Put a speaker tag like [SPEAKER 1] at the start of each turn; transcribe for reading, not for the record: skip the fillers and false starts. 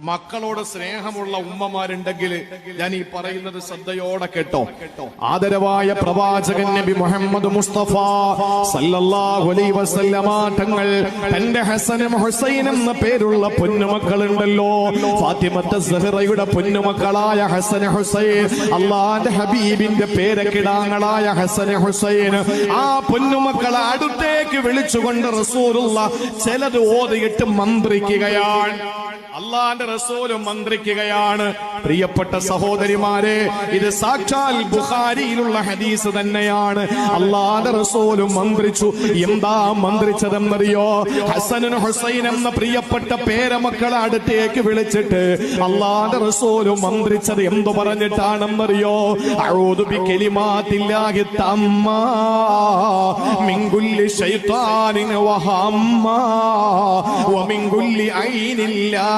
[SPEAKER 1] മക്കളോട് സ്നേഹമുള്ള ഉമ്മമാരുണ്ടെങ്കിൽ ഞാൻ ഈ പറയുന്നത് ശ്രദ്ധയോടെ കേട്ടോ. ആദരവായ പ്രവാചകൻ നബി മുഹമ്മദ് മുസ്തഫ സല്ലല്ലാഹു അലൈഹി വസല്ലമ തങ്ങൾ തന്റെ ഹസനും ഹുസൈൻ എന്ന പേരുള്ള പൊന്നുമക്കളുണ്ടല്ലോ, ഫാത്തിമത്ത് സഹറയുടെ പൊന്നുമക്കളായ ഹസൻ ഹുസൈൻ, അള്ളാന്റെ ഹബീബിന്റെ പേരക്കിടാങ്ങളായ ഹസൻ ഹുസൈൻ, ആ പൊന്നുമക്കളെ അടുത്തേക്ക് വിളിച്ചുകൊണ്ട് റസൂലുള്ള ചിലത് ഓതിയിട്ട് മന്ത്രിക്കുകയാണ്. അള്ളാന്റെ റസൂലും മന്ത്രിക്കുകയാണ്. പ്രിയപ്പെട്ട സഹോദരിമാരെ, ഇത് സാക്ഷാൽ ബുഖാരിയിലുള്ള ഹദീസ് തന്നെയാണ്. അള്ളാന്റെ റസൂലും മന്ത്രിച്ചു. എന്താ മന്ത്രിച്ചതെന്നറിയോ? ഹസനും ഹുസൈൻ എന്ന പ്രിയപ്പെട്ട പേരമക്കളെ അടുത്തേക്ക് വിളിച്ചിട്ട് അള്ളാന്റെ റസൂലും മന്ത്രിച്ചത് എന്തു പറഞ്ഞിട്ടാണെന്നറിയോ? അഊദു ബികലിമാത്തില്ലാഹി തമ്മാ മിൻ കുല്ലി ശൈത്താനിൻ വഹമ്മാ വമിൻ കുല്ലി ഐനിൻ ലാ